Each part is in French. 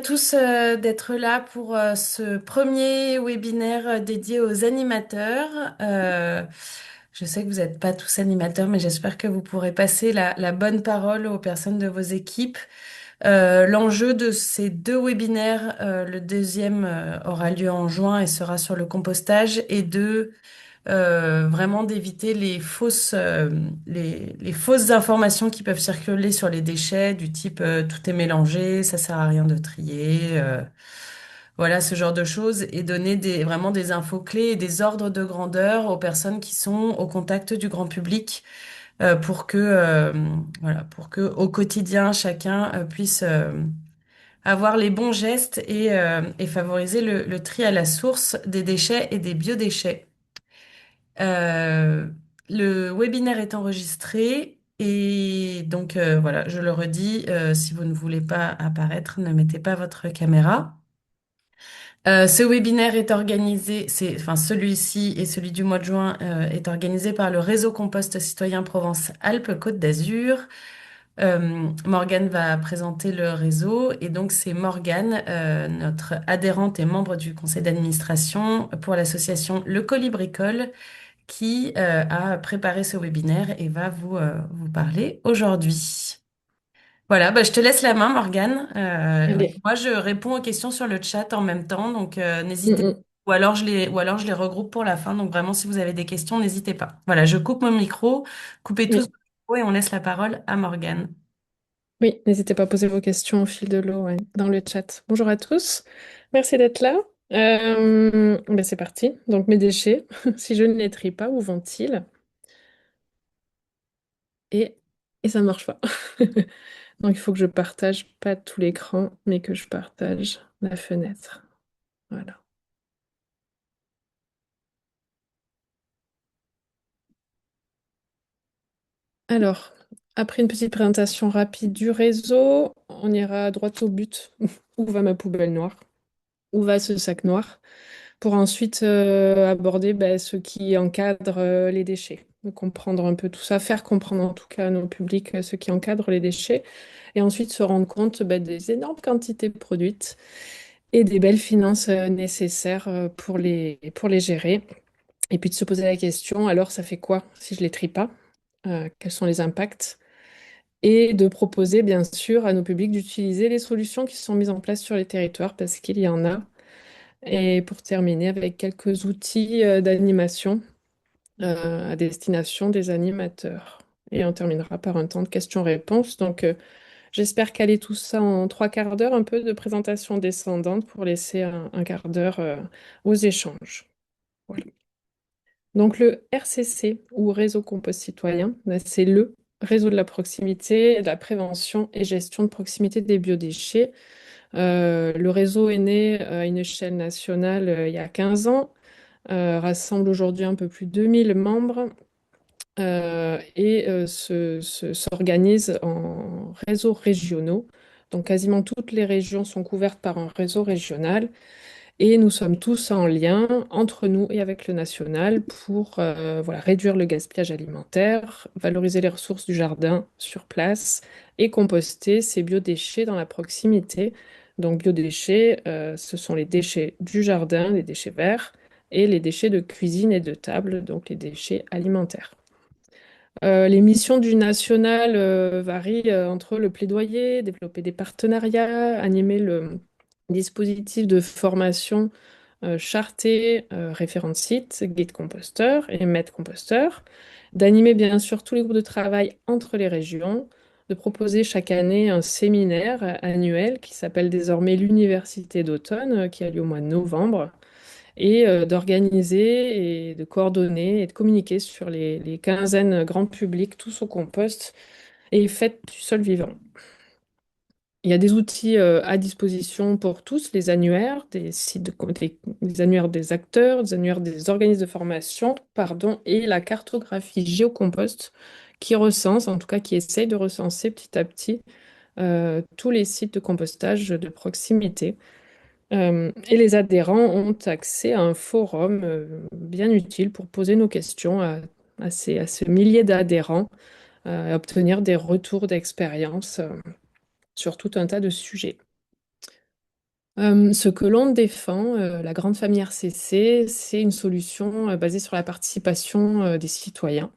Tous d'être là pour ce premier webinaire dédié aux animateurs. Je sais que vous n'êtes pas tous animateurs, mais j'espère que vous pourrez passer la bonne parole aux personnes de vos équipes. L'enjeu de ces deux webinaires, le deuxième aura lieu en juin et sera sur le compostage, et de vraiment d'éviter les fausses informations qui peuvent circuler sur les déchets du type tout est mélangé, ça sert à rien de trier, voilà ce genre de choses, et donner vraiment des infos clés et des ordres de grandeur aux personnes qui sont au contact du grand public pour que au quotidien chacun puisse avoir les bons gestes et favoriser le tri à la source des déchets et des biodéchets. Euh, le webinaire est enregistré et donc voilà, je le redis, si vous ne voulez pas apparaître, ne mettez pas votre caméra. Ce webinaire est organisé, enfin celui-ci et celui du mois de juin est organisé par le réseau Compost Citoyen Provence-Alpes-Côte d'Azur. Morgane va présenter le réseau et donc c'est Morgane, notre adhérente et membre du conseil d'administration pour l'association Le Colis qui a préparé ce webinaire et va vous parler aujourd'hui. Voilà, bah, je te laisse la main, Morgane. Allez. Moi, je réponds aux questions sur le chat en même temps, donc Mm, n'hésitez pas. mm. Ou alors je les regroupe pour la fin. Donc vraiment, si vous avez des questions, n'hésitez pas. Voilà, je coupe mon micro. Coupez tous vos Oui, micros et on laisse la parole à Morgane. oui, n'hésitez pas à poser vos questions au fil de l'eau, ouais, dans le chat. Bonjour à tous, merci d'être là. Ben c'est parti. Donc mes déchets, si je ne les trie pas, où vont-ils? Et, et ça ne marche pas. Donc il faut que je partage pas tout l'écran, mais que je partage la fenêtre. Voilà. Alors, après une petite présentation rapide du réseau, on ira droit au but. Où va ma poubelle noire? Où va ce sac noir? Pour ensuite aborder ce qui encadre les déchets. Donc, comprendre un peu tout ça, faire comprendre en tout cas à nos publics ce qui encadre les déchets, et ensuite se rendre compte des énormes quantités produites et des belles finances nécessaires pour les gérer. Et puis de se poser la question, alors ça fait quoi si je les trie pas? Quels sont les impacts? Et de proposer bien sûr à nos publics d'utiliser les solutions qui sont mises en place sur les territoires parce qu'il y en a. Et pour terminer avec quelques outils d'animation à destination des animateurs. Et on terminera par un temps de questions-réponses. Donc, j'espère caler tout ça en trois quarts d'heure, un peu de présentation descendante pour laisser un quart d'heure aux échanges. Voilà. Donc, le RCC, ou Réseau Compost Citoyen, c'est le réseau de la proximité, de la prévention et gestion de proximité des biodéchets. Le réseau est né à une échelle nationale il y a 15 ans, rassemble aujourd'hui un peu plus de 2000 membres et s'organise en réseaux régionaux. Donc quasiment toutes les régions sont couvertes par un réseau régional et nous sommes tous en lien entre nous et avec le national pour voilà, réduire le gaspillage alimentaire, valoriser les ressources du jardin sur place et composter ces biodéchets dans la proximité. Donc biodéchets, ce sont les déchets du jardin, les déchets verts, et les déchets de cuisine et de table, donc les déchets alimentaires. Les missions du national varient entre le plaidoyer, développer des partenariats, animer le dispositif de formation charté, référent de site, guide composteur et maître composteur, d'animer bien sûr tous les groupes de travail entre les régions, de proposer chaque année un séminaire annuel qui s'appelle désormais l'Université d'automne, qui a lieu au mois de novembre, et d'organiser et de coordonner et de communiquer sur les quinzaines grand public, tous au compost et fêtes du sol vivant. Il y a des outils à disposition pour tous, les annuaires, des sites des annuaires des acteurs, des annuaires des organismes de formation, pardon, et la cartographie Géocompost qui recense, en tout cas qui essaye de recenser petit à petit tous les sites de compostage de proximité. Et les adhérents ont accès à un forum bien utile pour poser nos questions à ce millier d'adhérents et obtenir des retours d'expérience sur tout un tas de sujets. Ce que l'on défend, la grande famille RCC, c'est une solution basée sur la participation des citoyens.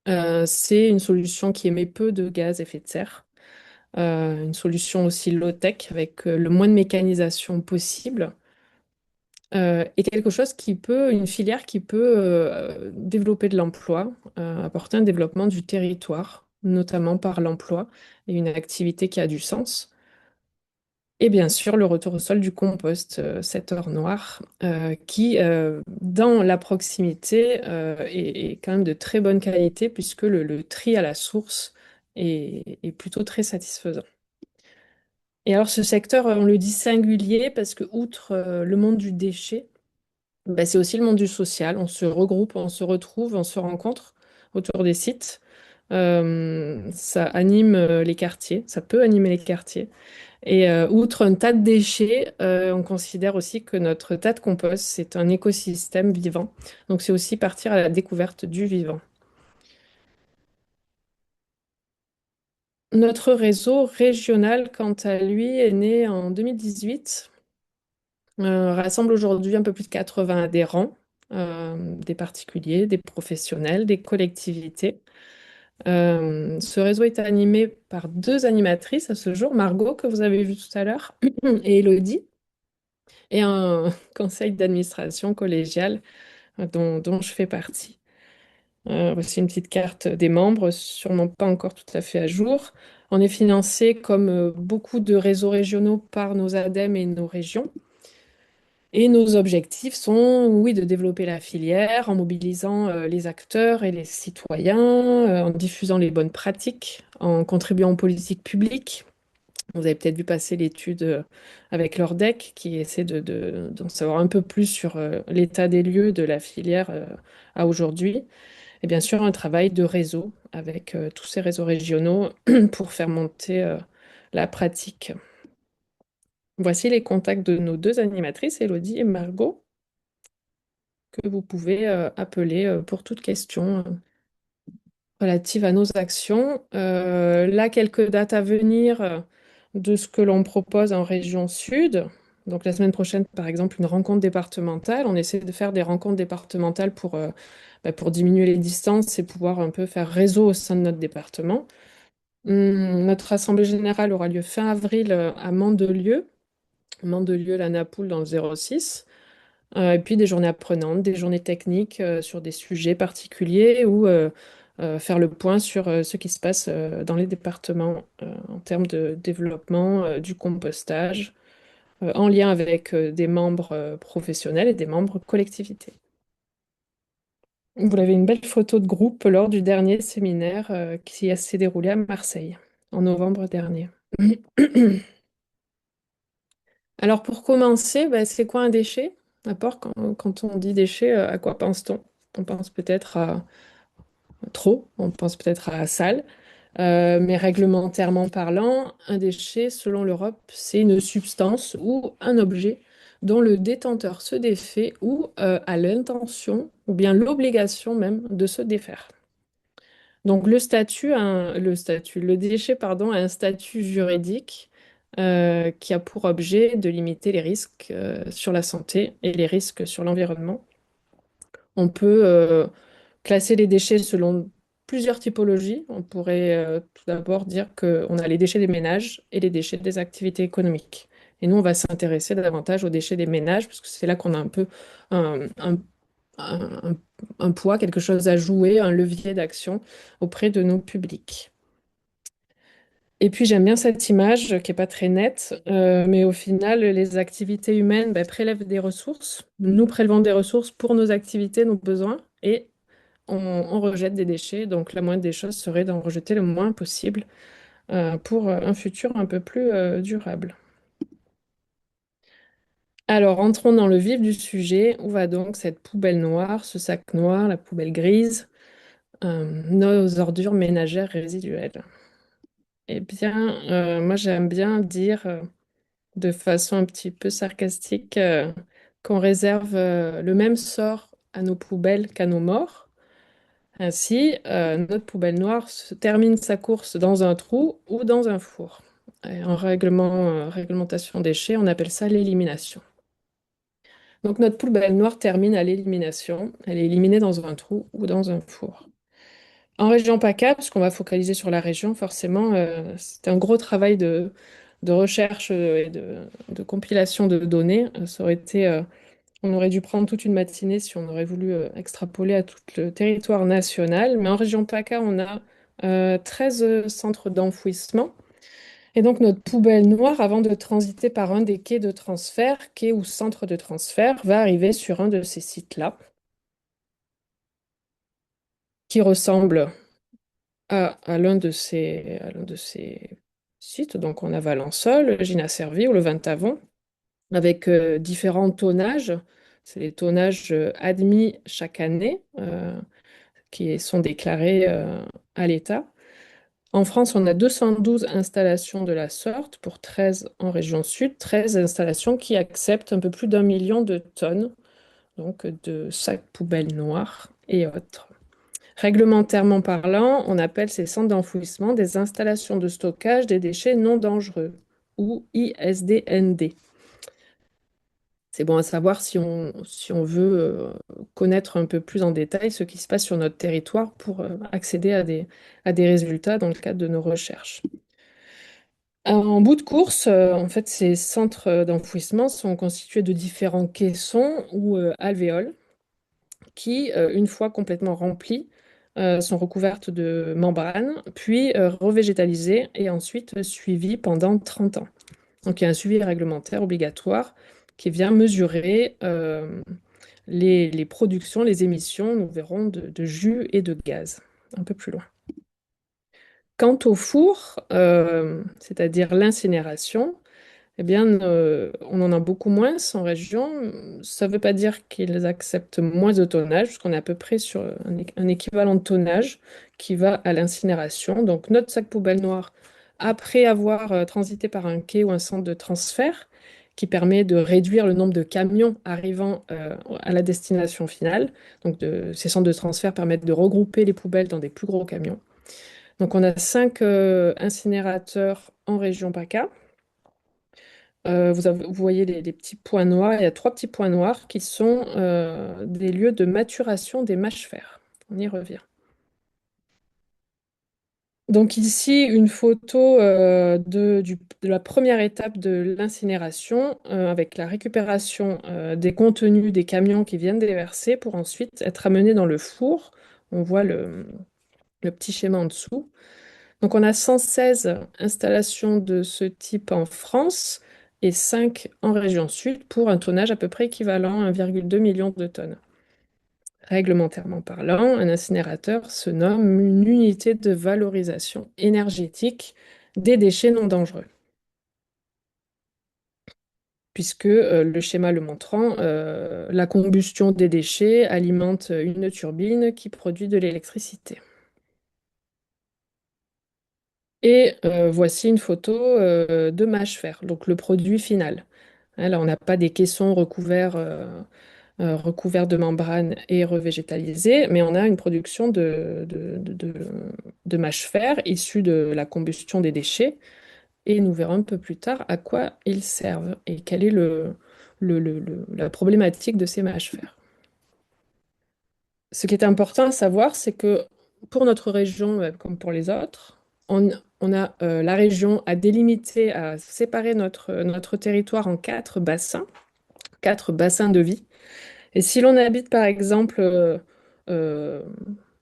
C'est une solution qui émet peu de gaz à effet de serre. Une solution aussi low-tech avec le moins de mécanisation possible. Et quelque chose qui peut, une filière qui peut développer de l'emploi, apporter un développement du territoire, notamment par l'emploi et une activité qui a du sens. Et bien sûr, le retour au sol du compost, cet or noir, qui, dans la proximité, est quand même de très bonne qualité, puisque le tri à la source est plutôt très satisfaisant. Et alors, ce secteur, on le dit singulier, parce que, outre le monde du déchet, bah, c'est aussi le monde du social. On se regroupe, on se retrouve, on se rencontre autour des sites. Ça anime les quartiers, ça peut animer les quartiers. Et outre un tas de déchets, on considère aussi que notre tas de compost, c'est un écosystème vivant. Donc c'est aussi partir à la découverte du vivant. Notre réseau régional, quant à lui, est né en 2018, rassemble aujourd'hui un peu plus de 80 adhérents, des particuliers, des professionnels, des collectivités. Ce réseau est animé par deux animatrices à ce jour, Margot, que vous avez vue tout à l'heure, et Elodie, et un conseil d'administration collégial dont je fais partie. Voici une petite carte des membres, sûrement pas encore tout à fait à jour. On est financé, comme beaucoup de réseaux régionaux, par nos ADEME et nos régions. Et nos objectifs sont, oui, de développer la filière en mobilisant les acteurs et les citoyens, en diffusant les bonnes pratiques, en contribuant aux politiques publiques. Vous avez peut-être vu passer l'étude avec l'ORDEC qui essaie d'en savoir un peu plus sur l'état des lieux de la filière à aujourd'hui. Et bien sûr, un travail de réseau avec tous ces réseaux régionaux pour faire monter la pratique. Voici les contacts de nos deux animatrices, Elodie et Margot, que vous pouvez appeler pour toute question relative à nos actions. Là, quelques dates à venir de ce que l'on propose en région sud. Donc la semaine prochaine, par exemple, une rencontre départementale. On essaie de faire des rencontres départementales pour diminuer les distances et pouvoir un peu faire réseau au sein de notre département. Notre assemblée générale aura lieu fin avril à Mandelieu, la Napoule dans le 06. Et puis des journées apprenantes, des journées techniques sur des sujets particuliers ou faire le point sur ce qui se passe dans les départements en termes de développement du compostage, en lien avec des membres professionnels et des membres collectivités. Vous avez une belle photo de groupe lors du dernier séminaire qui s'est déroulé à Marseille en novembre dernier. Alors pour commencer, bah, c'est quoi un déchet? D'abord, quand on dit déchet, à quoi pense-t-on? On pense peut-être à trop, on pense peut-être à sale, mais réglementairement parlant, un déchet, selon l'Europe, c'est une substance ou un objet dont le détenteur se défait ou a l'intention ou bien l'obligation même de se défaire. Donc le déchet, pardon, a un statut juridique qui a pour objet de limiter les risques sur la santé et les risques sur l'environnement. On peut classer les déchets selon plusieurs typologies. On pourrait tout d'abord dire qu'on a les déchets des ménages et les déchets des activités économiques. Et nous, on va s'intéresser davantage aux déchets des ménages, parce que c'est là qu'on a un peu un, un- un- un poids, quelque chose à jouer, un levier d'action auprès de nos publics. Et puis j'aime bien cette image qui est pas très nette, mais au final, les activités humaines ben, prélèvent des ressources. Nous prélevons des ressources pour nos activités, nos besoins, et on rejette des déchets. Donc la moindre des choses serait d'en rejeter le moins possible pour un futur un peu plus durable. Alors entrons dans le vif du sujet. Où va donc cette poubelle noire, ce sac noir, la poubelle grise, nos ordures ménagères résiduelles? Eh bien, moi j'aime bien dire de façon un petit peu sarcastique qu'on réserve le même sort à nos poubelles qu'à nos morts. Ainsi, notre poubelle noire termine sa course dans un trou ou dans un four. Et en réglementation déchets, on appelle ça l'élimination. Donc notre poubelle noire termine à l'élimination. Elle est éliminée dans un trou ou dans un four. En région PACA, parce qu'on va focaliser sur la région, forcément, c'est un gros travail de recherche et de compilation de données. Ça aurait été, on aurait dû prendre toute une matinée si on aurait voulu extrapoler à tout le territoire national. Mais en région PACA, on a 13 centres d'enfouissement. Et donc notre poubelle noire, avant de transiter par un des quais de transfert, quai ou centre de transfert, va arriver sur un de ces sites-là, qui ressemble à l'un de ces sites. Donc on a Valençol, Gina Servi ou le Ventavon, avec différents tonnages. C'est les tonnages admis chaque année, qui sont déclarés à l'État. En France, on a 212 installations de la sorte pour 13 en région sud, 13 installations qui acceptent un peu plus d'1 million de tonnes, donc de sacs poubelles noirs et autres. Réglementairement parlant, on appelle ces centres d'enfouissement des installations de stockage des déchets non dangereux, ou ISDND. C'est bon à savoir si on veut connaître un peu plus en détail ce qui se passe sur notre territoire pour accéder à des résultats dans le cadre de nos recherches. En bout de course, en fait, ces centres d'enfouissement sont constitués de différents caissons ou alvéoles qui, une fois complètement remplies, sont recouvertes de membranes, puis revégétalisées et ensuite suivies pendant 30 ans. Donc il y a un suivi réglementaire obligatoire qui vient mesurer les productions, les émissions, nous verrons, de jus et de gaz, un peu plus loin. Quant au four, c'est-à-dire l'incinération, eh bien, on en a beaucoup moins en région. Ça ne veut pas dire qu'ils acceptent moins de tonnage, puisqu'on est à peu près sur un équivalent de tonnage qui va à l'incinération. Donc, notre sac poubelle noir, après avoir transité par un quai ou un centre de transfert, qui permet de réduire le nombre de camions arrivant à la destination finale. Donc, ces centres de transfert permettent de regrouper les poubelles dans des plus gros camions. Donc, on a 5 incinérateurs en région PACA. Vous voyez les petits points noirs. Il y a 3 petits points noirs qui sont des lieux de maturation des mâches-fer. On y revient. Donc ici, une photo de la première étape de l'incinération avec la récupération des contenus des camions qui viennent déverser pour ensuite être amenés dans le four. On voit le petit schéma en dessous. Donc on a 116 installations de ce type en France et 5 en région sud pour un tonnage à peu près équivalent à 1,2 million de tonnes. Réglementairement parlant, un incinérateur se nomme une unité de valorisation énergétique des déchets non dangereux, puisque le schéma le montrant, la combustion des déchets alimente une turbine qui produit de l'électricité. Et voici une photo de mâche-fer, donc le produit final. Hein, là, on n'a pas des caissons recouverts de membranes et revégétalisés, mais on a une production de mâche-fer issue de la combustion des déchets. Et nous verrons un peu plus tard à quoi ils servent et quelle est la problématique de ces mâches-fer. Ce qui est important à savoir, c'est que pour notre région, comme pour les autres, on a la région à délimiter, à séparer notre territoire en 4 bassins de vie. Et si l'on habite par exemple euh,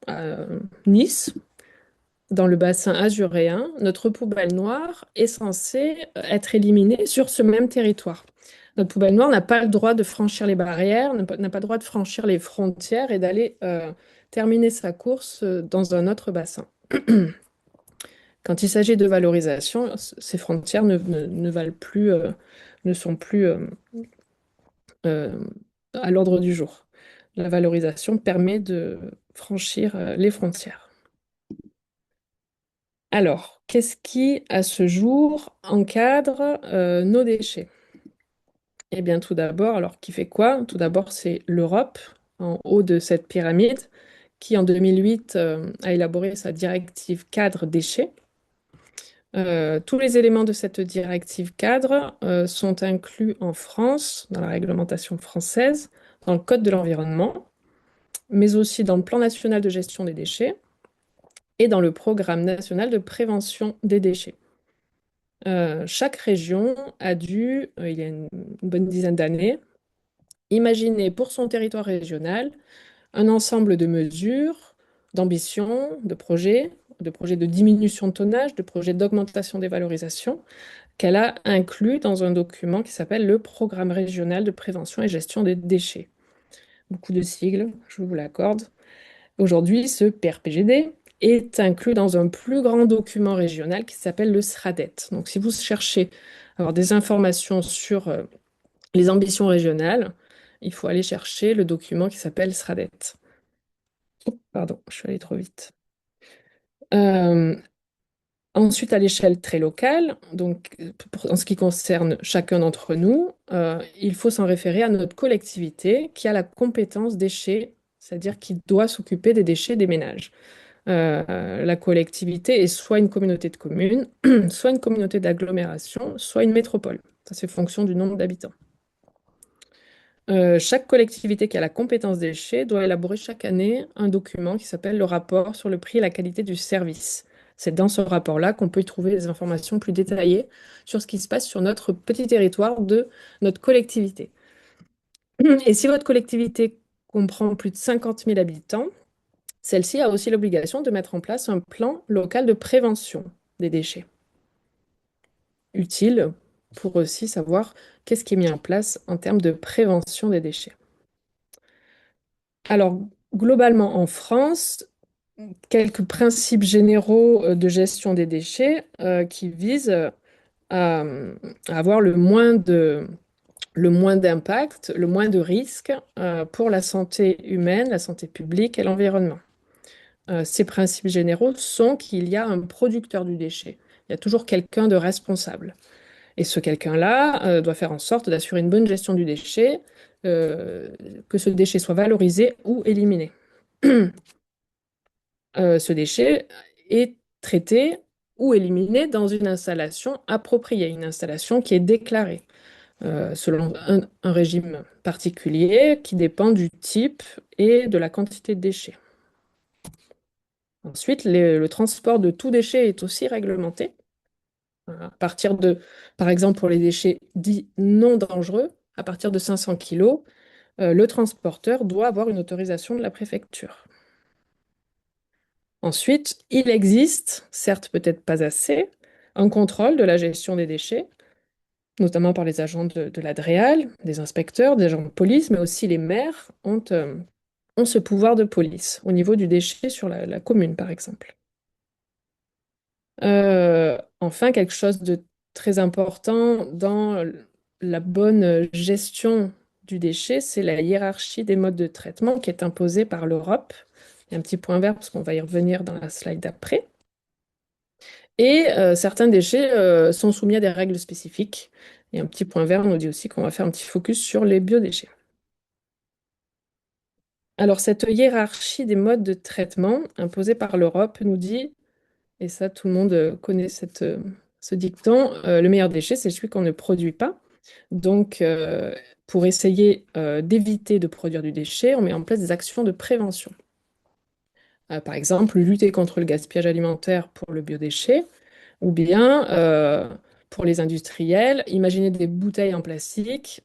à Nice, dans le bassin azuréen, notre poubelle noire est censée être éliminée sur ce même territoire. Notre poubelle noire n'a pas le droit de franchir les barrières, n'a pas le droit de franchir les frontières et d'aller terminer sa course dans un autre bassin. Quand il s'agit de valorisation, ces frontières ne valent plus, ne sont plus euh, à l'ordre du jour. La valorisation permet de franchir les frontières. Alors, qu'est-ce qui, à ce jour, encadre nos déchets? Eh bien, tout d'abord, alors qui fait quoi? Tout d'abord, c'est l'Europe, en haut de cette pyramide, qui en 2008 a élaboré sa directive cadre déchets, Tous les éléments de cette directive cadre sont inclus en France, dans la réglementation française, dans le Code de l'environnement, mais aussi dans le Plan national de gestion des déchets et dans le Programme national de prévention des déchets. Chaque région a dû, il y a une bonne dizaine d'années, imaginer pour son territoire régional un ensemble de mesures, d'ambitions, de projets de diminution de tonnage, de projets d'augmentation des valorisations, qu'elle a inclus dans un document qui s'appelle le Programme régional de prévention et gestion des déchets. Beaucoup de sigles, je vous l'accorde. Aujourd'hui, ce PRPGD est inclus dans un plus grand document régional qui s'appelle le SRADET. Donc, si vous cherchez à avoir des informations sur les ambitions régionales, il faut aller chercher le document qui s'appelle SRADET. Oh, pardon, je suis allée trop vite. Euh, Ensuite, à l'échelle très locale, donc en ce qui concerne chacun d'entre nous, il faut s'en référer à notre collectivité qui a la compétence déchets, c'est-à-dire qui doit s'occuper des déchets des ménages. La collectivité est soit une communauté de communes, soit une communauté d'agglomération, soit une métropole. Ça, c'est fonction du nombre d'habitants. Chaque collectivité qui a la compétence déchets doit élaborer chaque année un document qui s'appelle le rapport sur le prix et la qualité du service. C'est dans ce rapport-là qu'on peut trouver des informations plus détaillées sur ce qui se passe sur notre petit territoire de notre collectivité. Et si votre collectivité comprend plus de 50 000 habitants, celle-ci a aussi l'obligation de mettre en place un plan local de prévention des déchets, utile pour aussi savoir qu'est-ce qui est mis en place en termes de prévention des déchets. Alors, globalement, en France, quelques principes généraux de gestion des déchets qui visent à avoir le moins d'impact, le moins de risques pour la santé humaine, la santé publique et l'environnement. Ces principes généraux sont qu'il y a un producteur du déchet. Il y a toujours quelqu'un de responsable. Et ce quelqu'un-là doit faire en sorte d'assurer une bonne gestion du déchet, euh, que ce déchet soit valorisé ou éliminé. Ce déchet est traité ou éliminé dans une installation appropriée, une installation qui est déclarée selon un régime particulier qui dépend du type et de la quantité de déchets. Ensuite, le transport de tout déchet est aussi réglementé. À partir de, par exemple, pour les déchets dits non dangereux, à partir de 500 kg, le transporteur doit avoir une autorisation de la préfecture. Ensuite, il existe, certes peut-être pas assez, un contrôle de la gestion des déchets, notamment par les agents de la DREAL, des inspecteurs, des agents de police, mais aussi les maires ont ce pouvoir de police au niveau du déchet sur la commune, par exemple. Enfin, quelque chose de très important dans la bonne gestion du déchet, c'est la hiérarchie des modes de traitement qui est imposée par l'Europe. Il y a un petit point vert parce qu'on va y revenir dans la slide d'après. Et certains déchets sont soumis à des règles spécifiques. Et un petit point vert nous dit aussi qu'on va faire un petit focus sur les biodéchets. Alors, cette hiérarchie des modes de traitement imposée par l'Europe nous dit, et ça tout le monde connaît ce dicton, le meilleur déchet, c'est celui qu'on ne produit pas. Donc, pour essayer d'éviter de produire du déchet, on met en place des actions de prévention. Par exemple, lutter contre le gaspillage alimentaire pour le biodéchet, ou bien, pour les industriels, imaginez des bouteilles en plastique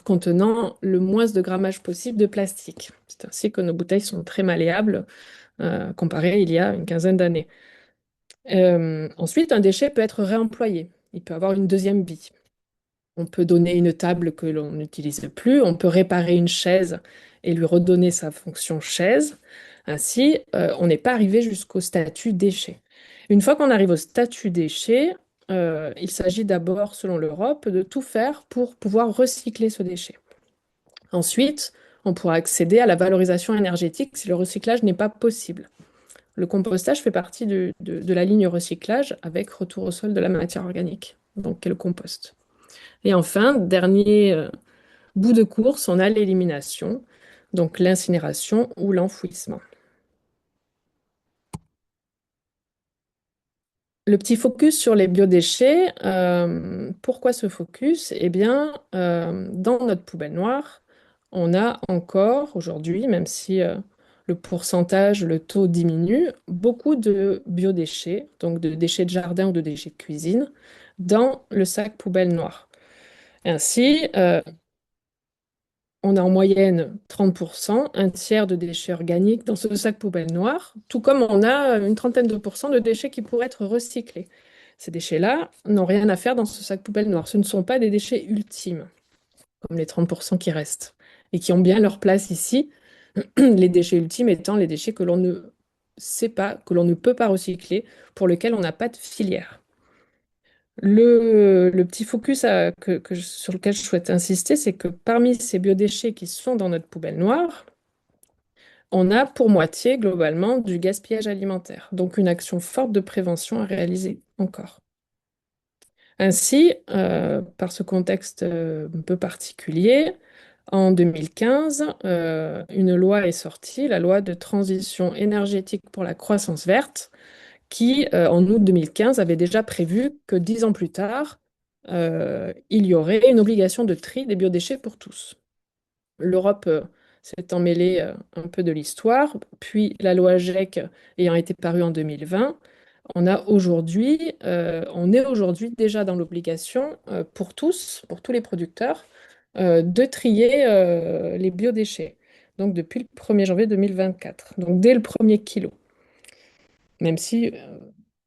contenant le moins de grammage possible de plastique. C'est ainsi que nos bouteilles sont très malléables comparé il y a une quinzaine d'années. Ensuite, un déchet peut être réemployé. Il peut avoir une deuxième vie. On peut donner une table que l'on n'utilise plus, on peut réparer une chaise et lui redonner sa fonction chaise. Ainsi, on n'est pas arrivé jusqu'au statut déchet. Une fois qu'on arrive au statut déchet, il s'agit d'abord, selon l'Europe, de tout faire pour pouvoir recycler ce déchet. Ensuite, on pourra accéder à la valorisation énergétique si le recyclage n'est pas possible. Le compostage fait partie de la ligne recyclage avec retour au sol de la matière organique, donc qui est le compost. Et enfin, dernier bout de course, on a l'élimination, donc l'incinération ou l'enfouissement. Le petit focus sur les biodéchets, pourquoi ce focus? Eh bien, dans notre poubelle noire, on a encore aujourd'hui, même si le pourcentage, le taux diminue, beaucoup de biodéchets, donc de déchets de jardin ou de déchets de cuisine, dans le sac poubelle noir. Ainsi, on a en moyenne 30%, un tiers de déchets organiques dans ce sac poubelle noir, tout comme on a une trentaine de pourcents de déchets qui pourraient être recyclés. Ces déchets-là n'ont rien à faire dans ce sac poubelle noir. Ce ne sont pas des déchets ultimes, comme les 30% qui restent, et qui ont bien leur place ici, les déchets ultimes étant les déchets que l'on ne sait pas, que l'on ne peut pas recycler, pour lesquels on n'a pas de filière. Le petit focus sur lequel je souhaite insister, c'est que parmi ces biodéchets qui sont dans notre poubelle noire, on a pour moitié globalement du gaspillage alimentaire, donc une action forte de prévention à réaliser encore. Ainsi, par ce contexte un peu particulier, en 2015, une loi est sortie, la loi de transition énergétique pour la croissance verte, qui, en août 2015, avait déjà prévu que 10 ans plus tard, il y aurait une obligation de tri des biodéchets pour tous. L'Europe s'est emmêlée un peu de l'histoire, puis la loi GEC ayant été parue en 2020, on est aujourd'hui déjà dans l'obligation pour tous, pour tous les producteurs, de trier les biodéchets. Donc depuis le 1er janvier 2024, donc dès le premier kilo. Même si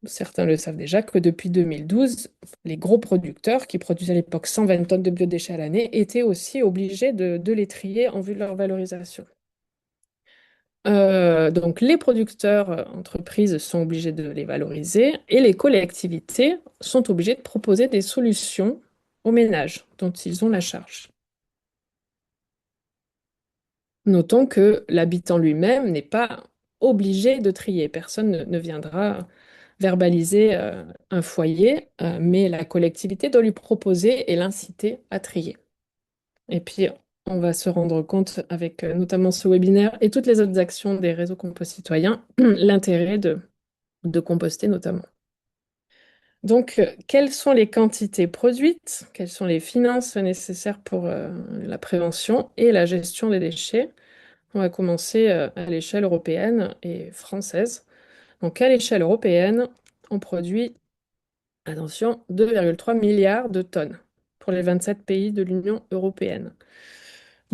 certains le savent déjà que depuis 2012, les gros producteurs qui produisaient à l'époque 120 tonnes de biodéchets à l'année étaient aussi obligés de les trier en vue de leur valorisation. Donc les producteurs, entreprises sont obligés de les valoriser et les collectivités sont obligées de proposer des solutions aux ménages dont ils ont la charge. Notons que l'habitant lui-même n'est pas obligé de trier. Personne ne viendra verbaliser un foyer, mais la collectivité doit lui proposer et l'inciter à trier. Et puis, on va se rendre compte avec notamment ce webinaire et toutes les autres actions des réseaux compost-citoyens, l'intérêt de composter notamment. Donc, quelles sont les quantités produites? Quelles sont les finances nécessaires pour la prévention et la gestion des déchets? On va commencer à l'échelle européenne et française. Donc, à l'échelle européenne, on produit, attention, 2,3 milliards de tonnes pour les 27 pays de l'Union européenne.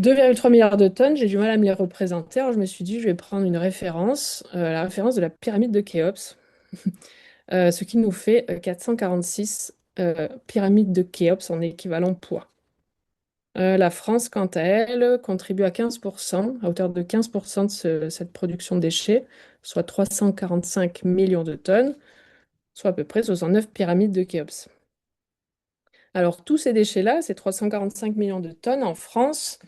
2,3 milliards de tonnes, j'ai du mal à me les représenter. Alors je me suis dit, je vais prendre une référence, la référence de la pyramide de Khéops, ce qui nous fait 446 pyramides de Khéops en équivalent poids. La France, quant à elle, contribue à 15%, à hauteur de 15% de cette production de déchets, soit 345 millions de tonnes, soit à peu près 69 pyramides de Khéops. Alors tous ces déchets-là, ces 345 millions de tonnes en France,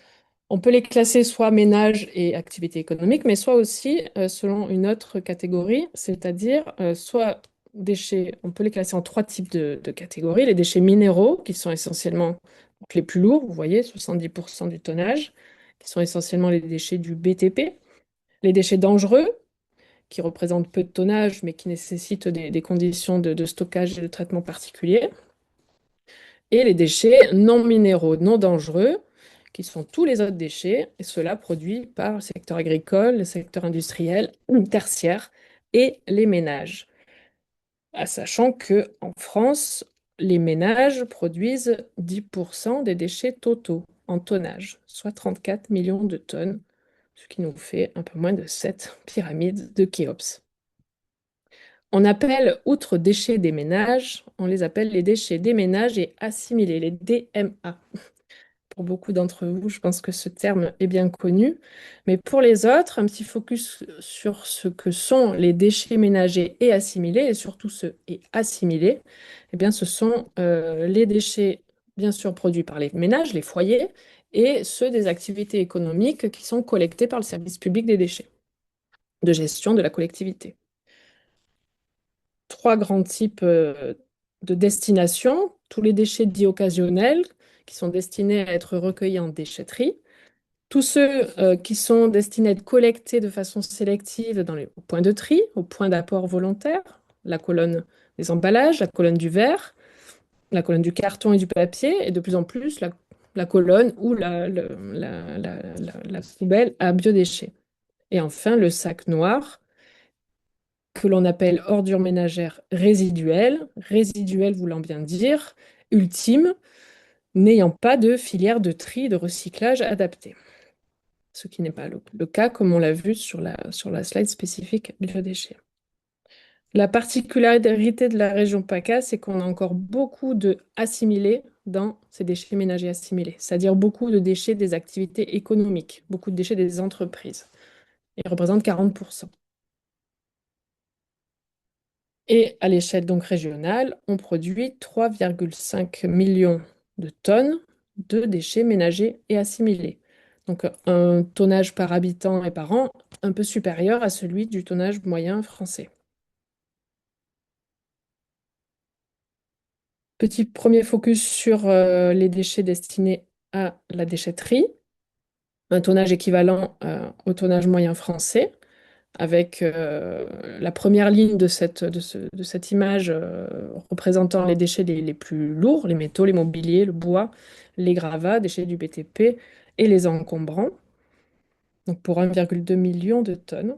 on peut les classer soit ménage et activité économique, mais soit aussi selon une autre catégorie, c'est-à-dire soit déchets, on peut les classer en trois types de catégories. Les déchets minéraux, qui sont essentiellement donc, les plus lourds, vous voyez, 70% du tonnage, qui sont essentiellement les déchets du BTP. Les déchets dangereux, qui représentent peu de tonnage, mais qui nécessitent des conditions de stockage et de traitement particuliers. Et les déchets non minéraux, non dangereux, qui sont tous les autres déchets, et ceux-là produits par le secteur agricole, le secteur industriel, tertiaire et les ménages. Sachant que en France, les ménages produisent 10% des déchets totaux en tonnage, soit 34 millions de tonnes, ce qui nous fait un peu moins de 7 pyramides de Khéops. On appelle, outre déchets des ménages, on les appelle les déchets des ménages et assimilés, les DMA. Pour beaucoup d'entre vous, je pense que ce terme est bien connu. Mais pour les autres, un petit focus sur ce que sont les déchets ménagers et assimilés, et surtout ceux et assimilés, eh bien, ce sont les déchets, bien sûr, produits par les ménages, les foyers, et ceux des activités économiques qui sont collectés par le service public des déchets, de gestion de la collectivité. Trois grands types de destination, tous les déchets dits occasionnels, qui sont destinés à être recueillis en déchetterie, tous ceux qui sont destinés à être collectés de façon sélective dans les points de tri, aux points d'apport volontaire, la colonne les emballages, la colonne du verre, la colonne du carton et du papier, et de plus en plus la colonne ou la poubelle à biodéchets. Et enfin, le sac noir, que l'on appelle ordures ménagères résiduelles, résiduelles voulant bien dire ultime, n'ayant pas de filière de tri et de recyclage adaptée. Ce qui n'est pas le cas, comme on l'a vu sur la slide spécifique biodéchets. La particularité de la région PACA, c'est qu'on a encore beaucoup de assimilés dans ces déchets ménagers assimilés, c'est-à-dire beaucoup de déchets des activités économiques, beaucoup de déchets des entreprises. Ils représentent 40%. Et à l'échelle donc régionale, on produit 3,5 millions de tonnes de déchets ménagers et assimilés. Donc un tonnage par habitant et par an un peu supérieur à celui du tonnage moyen français. Petit premier focus sur les déchets destinés à la déchetterie, un tonnage équivalent au tonnage moyen français, avec la première ligne de cette image représentant les déchets les plus lourds, les métaux, les mobiliers, le bois, les gravats, déchets du BTP et les encombrants, donc pour 1,2 million de tonnes.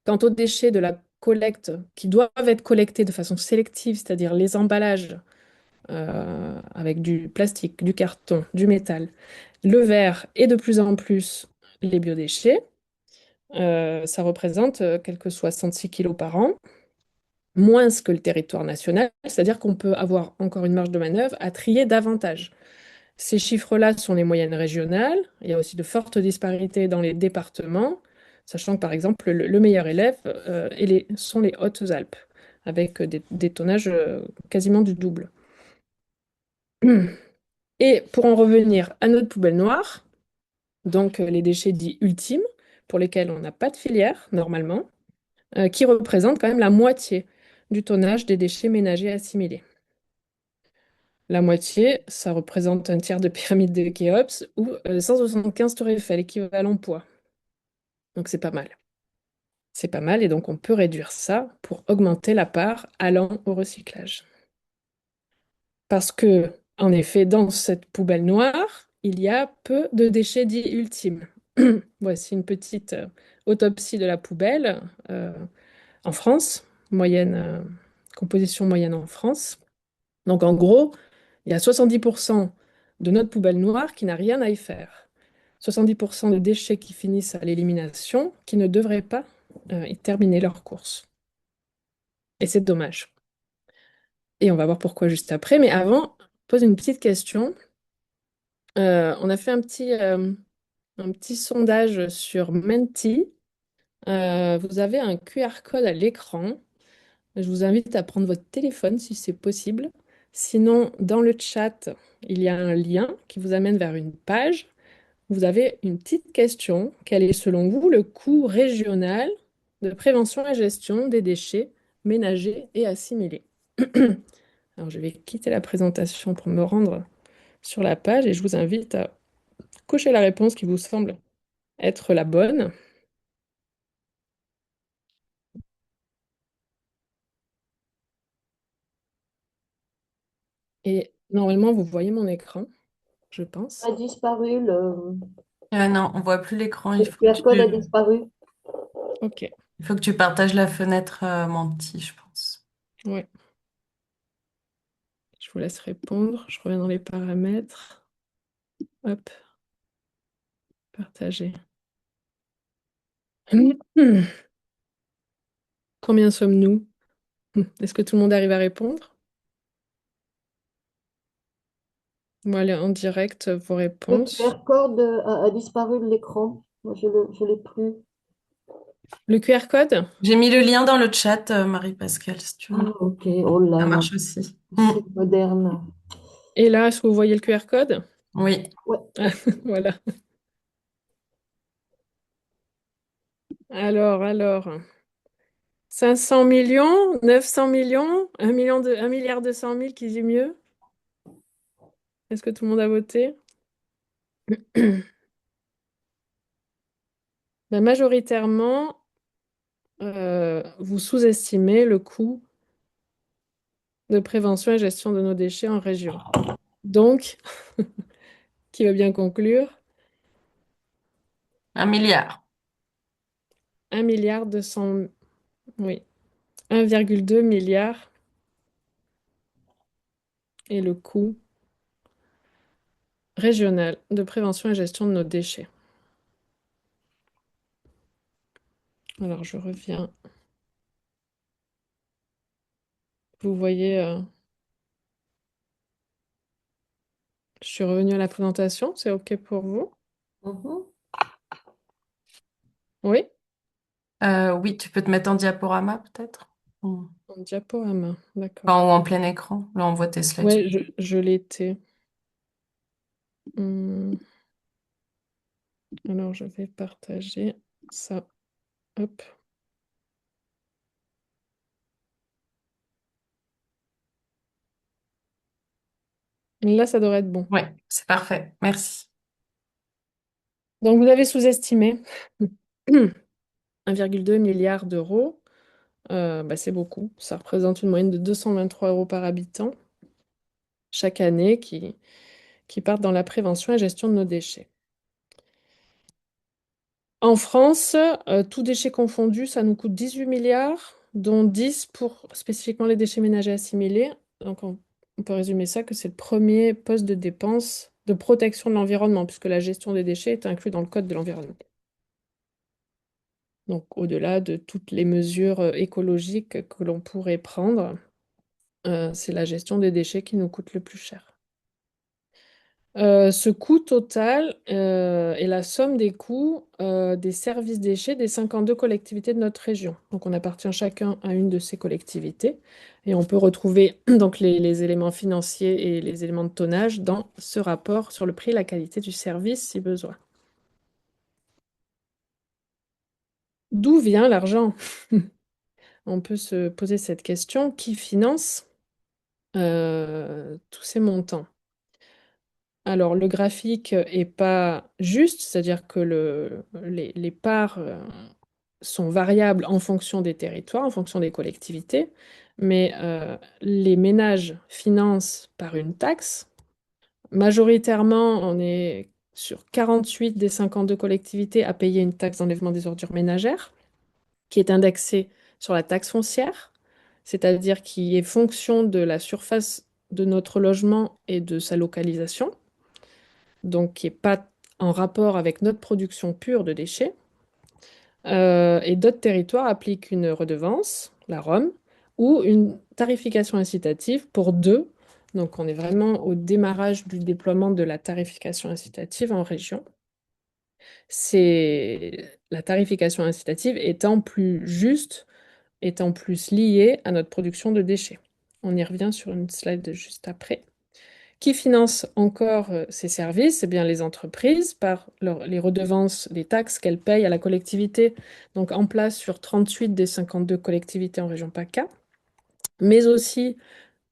Quant aux déchets de la collecte qui doivent être collectés de façon sélective, c'est-à-dire les emballages avec du plastique, du carton, du métal, le verre et de plus en plus les biodéchets, ça représente quelques 66 kilos par an, moins que le territoire national, c'est-à-dire qu'on peut avoir encore une marge de manœuvre à trier davantage. Ces chiffres-là sont les moyennes régionales. Il y a aussi de fortes disparités dans les départements, sachant que par exemple le meilleur élève sont les Hautes-Alpes, avec des tonnages quasiment du double. Et pour en revenir à notre poubelle noire, donc les déchets dits ultimes, pour lesquels on n'a pas de filière normalement, qui représentent quand même la moitié du tonnage des déchets ménagers assimilés. La moitié, ça représente un tiers de pyramide de Khéops ou 175 tours Eiffel, équivalent poids. Donc c'est pas mal. C'est pas mal et donc on peut réduire ça pour augmenter la part allant au recyclage. Parce que, en effet, dans cette poubelle noire, il y a peu de déchets dits ultimes. Voici une petite autopsie de la poubelle en France, composition moyenne en France. Donc en gros, il y a 70% de notre poubelle noire qui n'a rien à y faire. 70% de déchets qui finissent à l'élimination qui ne devraient pas y terminer leur course. Et c'est dommage. Et on va voir pourquoi juste après. Mais avant, pose une petite question. On a fait un petit sondage sur Menti. Vous avez un QR code à l'écran. Je vous invite à prendre votre téléphone si c'est possible. Sinon, dans le chat, il y a un lien qui vous amène vers une page. Vous avez une petite question. Quel est selon vous le coût régional de prévention et gestion des déchets ménagers et assimilés? Alors, je vais quitter la présentation pour me rendre sur la page et je vous invite à cocher la réponse qui vous semble être la bonne. Et normalement, vous voyez mon écran, je pense. A disparu, Non, on voit plus l'écran. le QR code a disparu. Ok, Il faut que tu partages la fenêtre Menti, je pense. ouais. Je vous laisse répondre. Je reviens dans les paramètres. Hop, partager. Combien sommes-nous? Est-ce que tout le monde arrive à répondre? On va aller en direct vos Le réponses. QR code a disparu de l'écran. Moi, je l'ai plus. Le QR code? J'ai mis le lien dans le chat, Marie-Pascale, si tu veux. Ah, ok. Oh là Ça là, marche aussi. c'est moderne. Et là, est-ce que vous voyez le QR code? Oui. Ouais. Ah, voilà. Alors. 500 millions, 900 millions, 1 milliard 200 000, qui dit mieux? Est-ce que tout le monde a voté? Majoritairement, vous sous-estimez le coût de prévention et gestion de nos déchets en région. Donc, qui va bien conclure, 1 milliard. 1,2 milliard, oui, 1,2 milliard est le coût régional de prévention et gestion de nos déchets. Alors, je reviens. Vous voyez, je suis revenue à la présentation. C'est OK pour vous? Mhm. Oui, Oui, tu peux te mettre en diaporama peut-être? en diaporama. Enfin, D'accord. ou en plein écran. Là, on voit tes slides. Ouais, je l'étais. Hum, alors, je vais partager ça. Hop. Là, ça devrait être bon. Ouais, c'est parfait. Merci. Donc, vous avez sous-estimé 1,2 milliard d'euros. Bah, c'est beaucoup. Ça représente une moyenne de 223 euros par habitant chaque année qui partent dans la prévention et gestion de nos déchets. En France, tout déchet confondu, ça nous coûte 18 milliards, dont 10 pour spécifiquement les déchets ménagers assimilés. Donc, on peut résumer ça que c'est le premier poste de dépense de protection de l'environnement, puisque la gestion des déchets est inclue dans le Code de l'environnement. Donc, au-delà de toutes les mesures écologiques que l'on pourrait prendre, c'est la gestion des déchets qui nous coûte le plus cher. Ce coût total est la somme des coûts des services déchets des 52 collectivités de notre région. Donc, on appartient chacun à une de ces collectivités et on peut retrouver donc les éléments financiers et les éléments de tonnage dans ce rapport sur le prix et la qualité du service si besoin. D'où vient l'argent? On peut se poser cette question. Qui finance tous ces montants? Alors, le graphique est pas juste, c'est-à-dire que les parts sont variables en fonction des territoires, en fonction des collectivités, mais les ménages financent par une taxe. Majoritairement, on est sur 48 des 52 collectivités à payer une taxe d'enlèvement des ordures ménagères, qui est indexée sur la taxe foncière, c'est-à-dire qui est fonction de la surface de notre logement et de sa localisation, donc qui n'est pas en rapport avec notre production pure de déchets. Et d'autres territoires appliquent une redevance, la ROM, ou une tarification incitative pour deux. Donc on est vraiment au démarrage du déploiement de la tarification incitative en région. C'est la tarification incitative étant plus juste, étant plus liée à notre production de déchets. On y revient sur une slide juste après. Qui finance encore ces services? Eh bien, les entreprises par les redevances, les taxes qu'elles payent à la collectivité, donc en place sur 38 des 52 collectivités en région PACA, mais aussi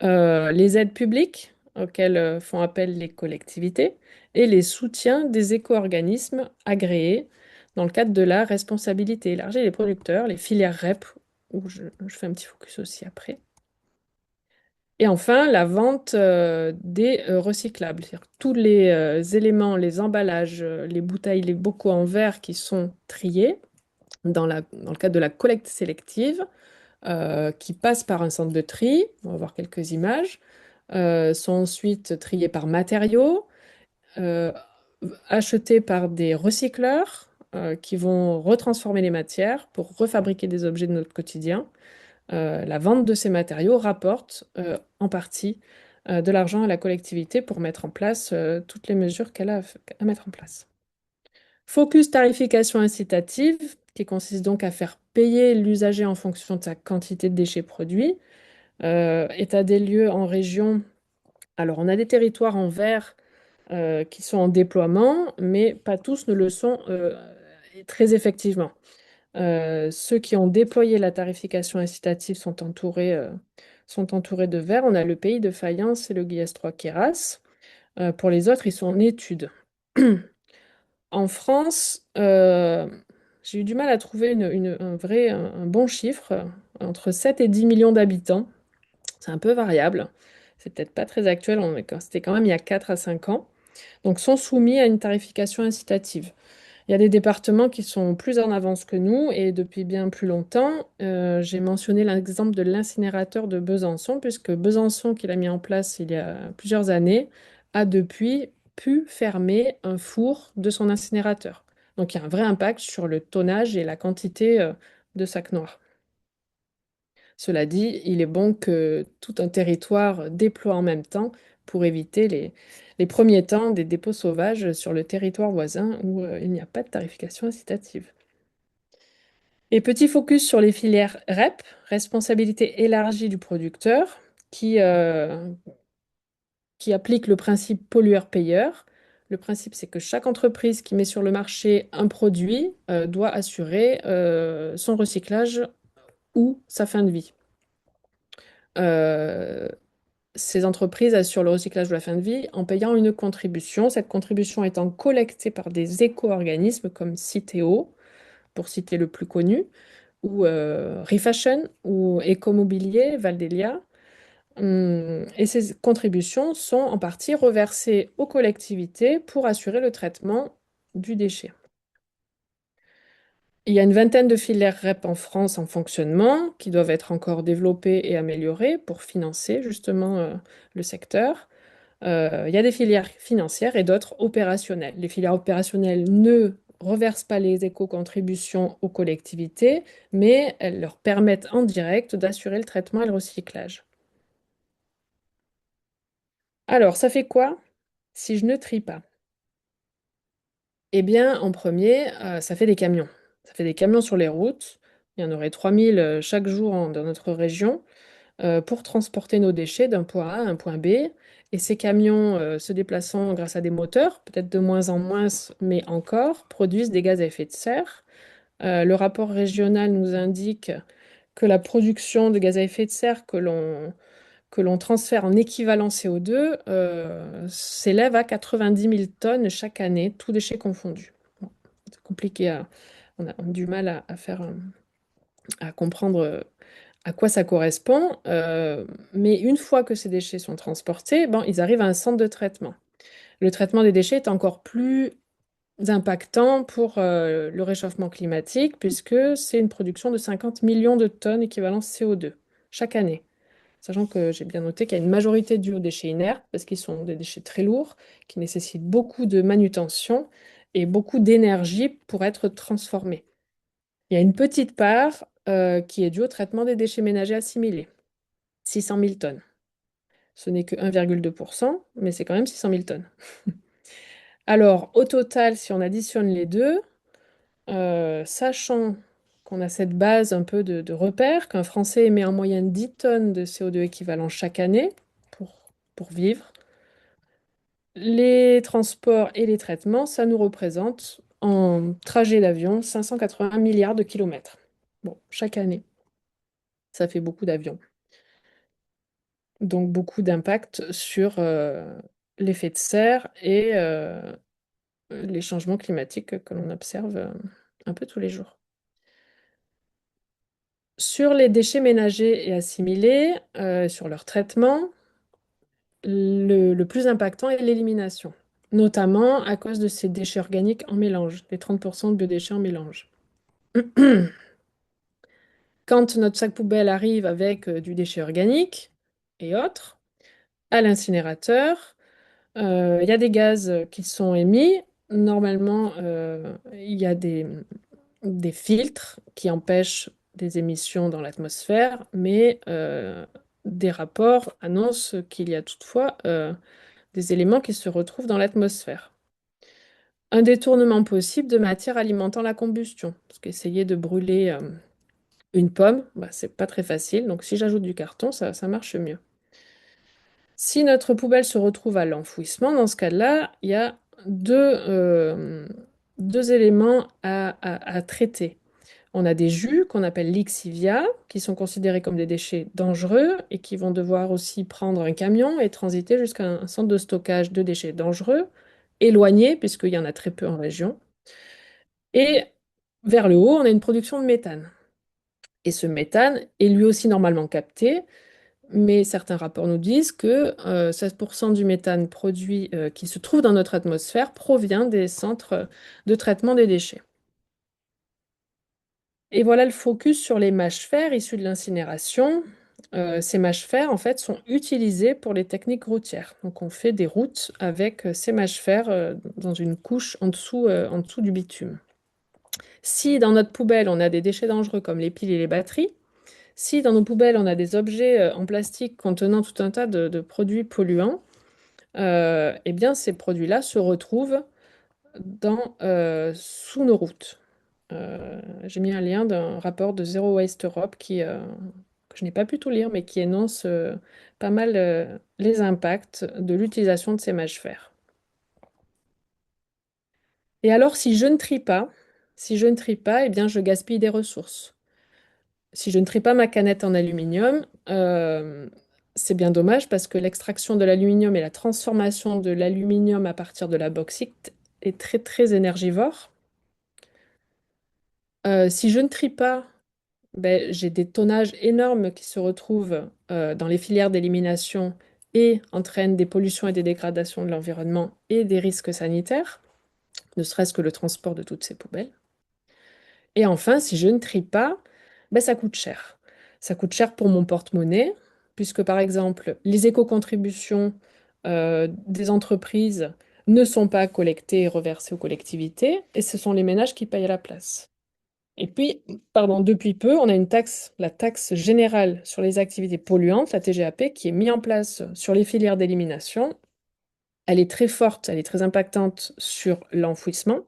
les aides publiques auxquelles font appel les collectivités et les soutiens des éco-organismes agréés dans le cadre de la responsabilité élargie des producteurs, les filières REP, où je fais un petit focus aussi après. Et enfin, la vente des recyclables, c'est-à-dire tous les éléments, les emballages, les bouteilles, les bocaux en verre qui sont triés dans le cadre de la collecte sélective, qui passent par un centre de tri, on va voir quelques images, sont ensuite triés par matériaux, euh, achetés par des recycleurs qui vont retransformer les matières pour refabriquer des objets de notre quotidien. La vente de ces matériaux rapporte en partie de l'argent à la collectivité pour mettre en place toutes les mesures qu'elle a à mettre en place. Focus tarification incitative, qui consiste donc à faire payer l'usager en fonction de sa quantité de déchets produits. État des lieux en région. Alors, on a des territoires en vert qui sont en déploiement, mais pas tous ne le sont très effectivement. Ceux qui ont déployé la tarification incitative sont entourés de vert. On a le Pays de Fayence et le Guillaume 3 Queyras. Pour les autres, ils sont en étude. En France, j'ai eu du mal à trouver un bon chiffre, entre 7 et 10 millions d'habitants. C'est un peu variable. C'est peut-être pas très actuel, c'était quand même il y a 4 à 5 ans. Donc, sont soumis à une tarification incitative. Il y a des départements qui sont plus en avance que nous et depuis bien plus longtemps. J'ai mentionné l'exemple de l'incinérateur de Besançon, puisque Besançon, qui l'a mis en place il y a plusieurs années, a depuis pu fermer un four de son incinérateur. Donc il y a un vrai impact sur le tonnage et la quantité de sacs noirs. Cela dit, il est bon que tout un territoire déploie en même temps pour éviter les premiers temps des dépôts sauvages sur le territoire voisin où il n'y a pas de tarification incitative. Et petit focus sur les filières REP, responsabilité élargie du producteur, qui applique le principe pollueur-payeur. Le principe, c'est que chaque entreprise qui met sur le marché un produit doit assurer son recyclage ou sa fin de vie. Euh, Ces entreprises assurent le recyclage de la fin de vie en payant une contribution, cette contribution étant collectée par des éco-organismes comme Citeo, pour citer le plus connu, ou Refashion, ou Écomobilier, Valdelia. Et ces contributions sont en partie reversées aux collectivités pour assurer le traitement du déchet. Il y a une vingtaine de filières REP en France en fonctionnement qui doivent être encore développées et améliorées pour financer justement le secteur. Il y a des filières financières et d'autres opérationnelles. Les filières opérationnelles ne reversent pas les éco-contributions aux collectivités, mais elles leur permettent en direct d'assurer le traitement et le recyclage. Alors, ça fait quoi si je ne trie pas? Eh bien, en premier, ça fait des camions. Ça fait des camions sur les routes. Il y en aurait 3000 chaque jour dans notre région pour transporter nos déchets d'un point A à un point B. Et ces camions, se déplaçant grâce à des moteurs, peut-être de moins en moins, mais encore, produisent des gaz à effet de serre. Le rapport régional nous indique que la production de gaz à effet de serre que l'on transfère en équivalent CO2 s'élève à 90 000 tonnes chaque année, tous déchets confondus. Bon, c'est compliqué, on a du mal à comprendre à quoi ça correspond, mais une fois que ces déchets sont transportés, bon, ils arrivent à un centre de traitement. Le traitement des déchets est encore plus impactant pour le réchauffement climatique, puisque c'est une production de 50 millions de tonnes équivalent CO2 chaque année. Sachant que j'ai bien noté qu'il y a une majorité due aux déchets inertes, parce qu'ils sont des déchets très lourds, qui nécessitent beaucoup de manutention et beaucoup d'énergie pour être transformés. Il y a une petite part qui est due au traitement des déchets ménagers assimilés, 600 000 tonnes. Ce n'est que 1,2%, mais c'est quand même 600 000 tonnes. Alors, au total, si on additionne les deux, sachant qu'on a cette base un peu de repère, qu'un Français émet en moyenne 10 tonnes de CO2 équivalent chaque année pour vivre, les transports et les traitements, ça nous représente en trajet d'avion 580 milliards de kilomètres. Bon, chaque année, ça fait beaucoup d'avions. Donc beaucoup d'impact sur l'effet de serre et les changements climatiques que l'on observe un peu tous les jours. Sur les déchets ménagers et assimilés, sur leur traitement, le plus impactant est l'élimination, notamment à cause de ces déchets organiques en mélange, les 30% de biodéchets en mélange. Quand notre sac poubelle arrive avec du déchet organique et autres, à l'incinérateur, il y a des gaz qui sont émis. Normalement, il y a des filtres qui empêchent des émissions dans l'atmosphère, mais des rapports annoncent qu'il y a toutefois des éléments qui se retrouvent dans l'atmosphère. Un détournement possible de matière alimentant la combustion, parce qu'essayer de brûler une pomme, bah, c'est pas très facile, donc si j'ajoute du carton, ça marche mieux. Si notre poubelle se retrouve à l'enfouissement, dans ce cas-là, il y a deux éléments à traiter. On a des jus qu'on appelle lixivia, qui sont considérés comme des déchets dangereux et qui vont devoir aussi prendre un camion et transiter jusqu'à un centre de stockage de déchets dangereux, éloigné, puisqu'il y en a très peu en région. Et vers le haut, on a une production de méthane. Et ce méthane est lui aussi normalement capté Mais certains rapports nous disent que 16% du méthane produit, qui se trouve dans notre atmosphère provient des centres de traitement des déchets. Et voilà le focus sur les mâches-fer issus de l'incinération. Ces mâches-fer, en fait, sont utilisés pour les techniques routières. Donc, on fait des routes avec ces mâches-fer dans une couche en dessous du bitume. Si dans notre poubelle, on a des déchets dangereux comme les piles et les batteries, si dans nos poubelles, on a des objets en plastique contenant tout un tas de produits polluants, eh bien, ces produits-là se retrouvent sous nos routes. J'ai mis un lien d'un rapport de Zero Waste Europe que je n'ai pas pu tout lire, mais qui énonce pas mal les impacts de l'utilisation de ces mâches fer. Et alors, si je ne trie pas, eh bien, je gaspille des ressources. Si je ne trie pas ma canette en aluminium, c'est bien dommage parce que l'extraction de l'aluminium et la transformation de l'aluminium à partir de la bauxite est très très énergivore. Si je ne trie pas, ben, j'ai des tonnages énormes qui se retrouvent dans les filières d'élimination et entraînent des pollutions et des dégradations de l'environnement et des risques sanitaires, ne serait-ce que le transport de toutes ces poubelles. Et enfin, si je ne trie pas, ben, ça coûte cher. Ça coûte cher pour mon porte-monnaie, puisque par exemple, les éco-contributions des entreprises ne sont pas collectées et reversées aux collectivités, et ce sont les ménages qui payent à la place. Et puis, pardon, depuis peu, on a une taxe, la taxe générale sur les activités polluantes, la TGAP, qui est mise en place sur les filières d'élimination. Elle est très forte, elle est très impactante sur l'enfouissement.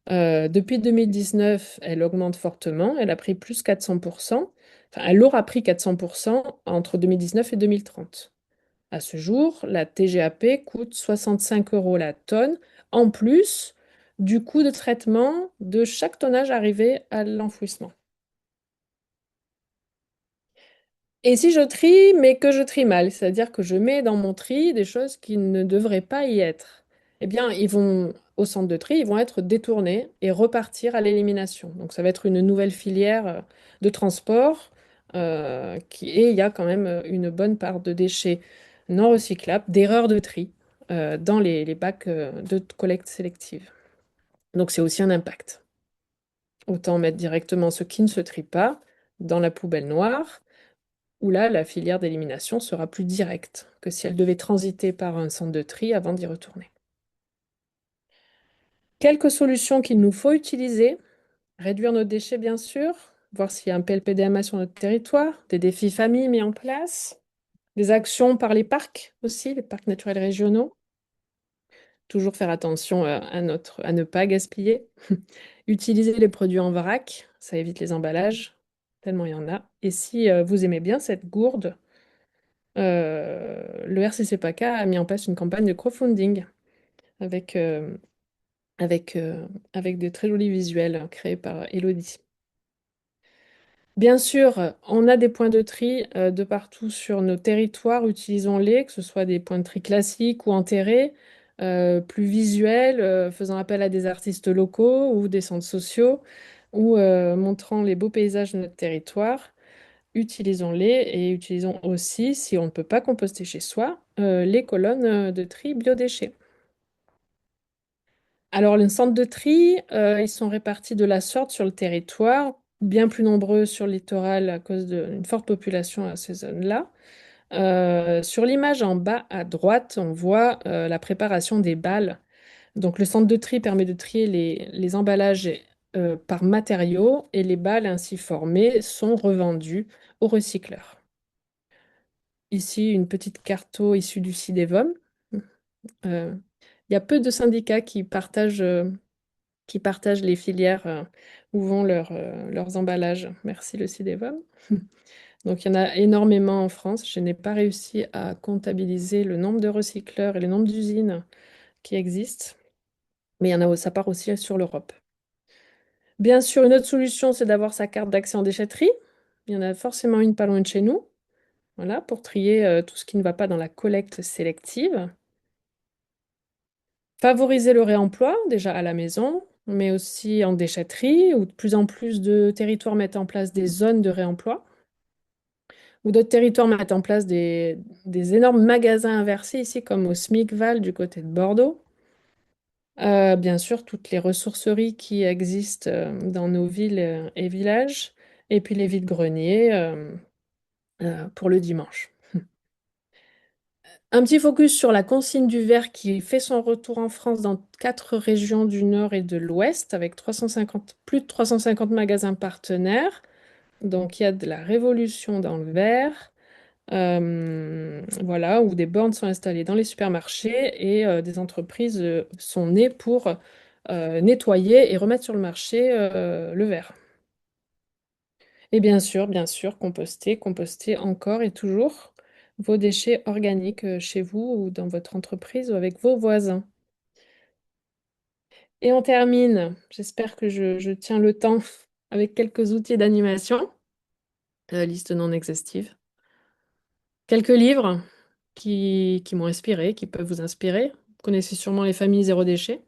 Depuis 2019, elle augmente fortement. Elle a pris plus 400%. Enfin, elle aura pris 400% entre 2019 et 2030. À ce jour, la TGAP coûte 65 euros la tonne, en plus du coût de traitement de chaque tonnage arrivé à l'enfouissement. Et si je trie, mais que je trie mal, c'est-à-dire que je mets dans mon tri des choses qui ne devraient pas y être, eh bien, ils vont au centre de tri, ils vont être détournés et repartir à l'élimination. Donc, ça va être une nouvelle filière de transport et il y a quand même une bonne part de déchets non recyclables, d'erreurs de tri dans les bacs de collecte sélective. Donc, c'est aussi un impact. Autant mettre directement ce qui ne se trie pas dans la poubelle noire où là, la filière d'élimination sera plus directe que si elle devait transiter par un centre de tri avant d'y retourner. Quelques solutions qu'il nous faut utiliser, réduire nos déchets bien sûr, voir s'il y a un PLPDMA sur notre territoire, des défis familles mis en place, des actions par les parcs aussi, les parcs naturels régionaux. Toujours faire attention à ne pas gaspiller. Utiliser les produits en vrac, ça évite les emballages, tellement il y en a. Et si vous aimez bien cette gourde, le RCC PACA a mis en place une campagne de crowdfunding avec, euh, avec, avec des très jolis visuels créés par Elodie. Bien sûr, on a des points de tri de partout sur nos territoires, utilisons-les, que ce soit des points de tri classiques ou enterrés, plus visuels, faisant appel à des artistes locaux ou des centres sociaux, ou montrant les beaux paysages de notre territoire. Utilisons-les et utilisons aussi, si on ne peut pas composter chez soi, les colonnes de tri biodéchets. Alors, les centres de tri, ils sont répartis de la sorte sur le territoire, bien plus nombreux sur le littoral à cause d'une forte population à ces zones-là. Sur l'image en bas à droite, on voit la préparation des balles. Donc, le centre de tri permet de trier les emballages par matériaux et les balles ainsi formées sont revendues aux recycleurs. Ici, une petite carto issue du CIDEVOM. Euh, il y a peu de syndicats qui partagent les filières où vont leurs emballages. Merci le CIDEVOM. Donc, il y en a énormément en France. Je n'ai pas réussi à comptabiliser le nombre de recycleurs et le nombre d'usines qui existent, mais il y en a, ça part aussi sur l'Europe. Bien sûr, une autre solution, c'est d'avoir sa carte d'accès en déchetterie. Il y en a forcément une pas loin de chez nous, voilà, pour trier tout ce qui ne va pas dans la collecte sélective. Favoriser le réemploi, déjà à la maison, mais aussi en déchetterie, où de plus en plus de territoires mettent en place des zones de réemploi. Ou d'autres territoires mettent en place des énormes magasins inversés ici, comme au Smigval du côté de Bordeaux. Bien sûr, toutes les ressourceries qui existent dans nos villes et villages, et puis les vides-greniers pour le dimanche. Un petit focus sur la consigne du verre qui fait son retour en France dans 4 régions du Nord et de l'Ouest, avec 350, plus de 350 magasins partenaires. Donc il y a de la révolution dans le verre. Voilà, où des bornes sont installées dans les supermarchés et des entreprises sont nées pour nettoyer et remettre sur le marché le verre. Et bien sûr, composter, composter encore et toujours vos déchets organiques chez vous ou dans votre entreprise ou avec vos voisins. Et on termine, j'espère que je tiens le temps avec quelques outils d'animation, liste non exhaustive. Quelques livres qui m'ont inspiré, qui peuvent vous inspirer. Vous connaissez sûrement Les familles zéro déchet.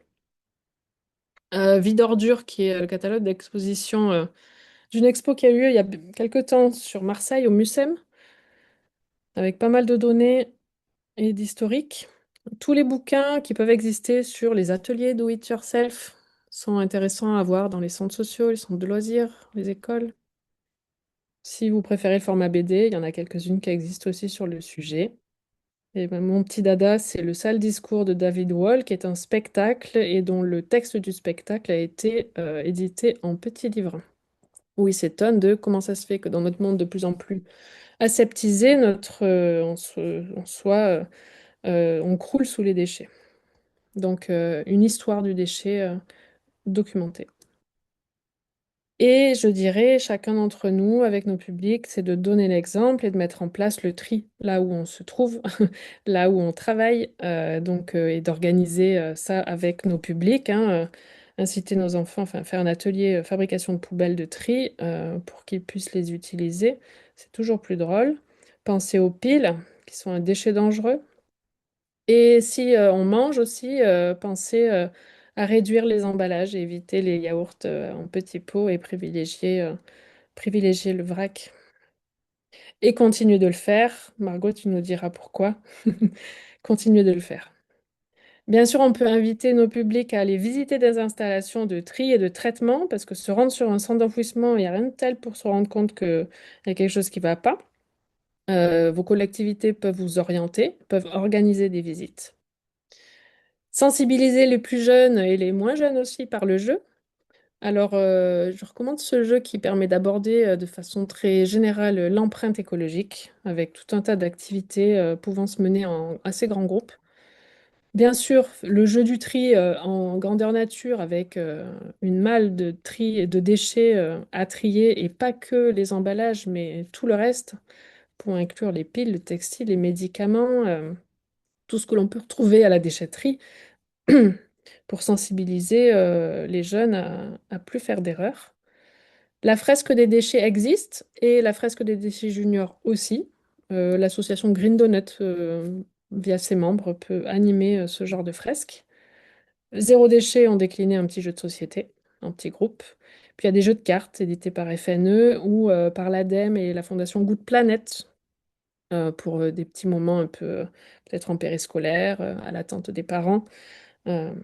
Vie d'ordure, qui est le catalogue d'exposition d'une expo qui a eu lieu il y a quelques temps sur Marseille, au Mucem, avec pas mal de données et d'historiques. Tous les bouquins qui peuvent exister sur les ateliers do it yourself sont intéressants à voir dans les centres sociaux, les centres de loisirs, les écoles. Si vous préférez le format BD, il y en a quelques-unes qui existent aussi sur le sujet. Et ben, mon petit dada, c'est le sale discours de David Wall, qui est un spectacle et dont le texte du spectacle a été édité en petit livre, où il s'étonne de comment ça se fait que dans notre monde de plus en plus aseptisé, on croule sous les déchets. Donc, une histoire du déchet documentée. Et je dirais, chacun d'entre nous, avec nos publics, c'est de donner l'exemple et de mettre en place le tri là où on se trouve, là où on travaille, et d'organiser ça avec nos publics, hein, inciter nos enfants, enfin faire un atelier fabrication de poubelles de tri pour qu'ils puissent les utiliser. C'est toujours plus drôle. Penser aux piles, qui sont un déchet dangereux. Et si on mange aussi, pensez à réduire les emballages et éviter les yaourts en petits pots et privilégier le vrac. Et continuer de le faire. Margot, tu nous diras pourquoi. Continuer de le faire. Bien sûr, on peut inviter nos publics à aller visiter des installations de tri et de traitement, parce que se rendre sur un centre d'enfouissement, il n'y a rien de tel pour se rendre compte qu'il y a quelque chose qui ne va pas. Vos collectivités peuvent vous orienter, peuvent organiser des visites. Sensibiliser les plus jeunes et les moins jeunes aussi par le jeu. Alors, je recommande ce jeu qui permet d'aborder de façon très générale l'empreinte écologique, avec tout un tas d'activités pouvant se mener en assez grand groupe. Bien sûr, le jeu du tri en grandeur nature, avec une malle de tri et de déchets à trier, et pas que les emballages, mais tout le reste, pour inclure les piles, le textile, les médicaments, tout ce que l'on peut retrouver à la déchetterie. Pour sensibiliser les jeunes à plus faire d'erreurs. La fresque des déchets existe et la fresque des déchets juniors aussi. L'association Green Donut, via ses membres, peut animer ce genre de fresque. Zéro déchet ont décliné un petit jeu de société, un petit groupe. Puis il y a des jeux de cartes édités par FNE ou par l'ADEME et la Fondation Good Planet pour des petits moments un peu peut-être en périscolaire, à l'attente des parents. Euh,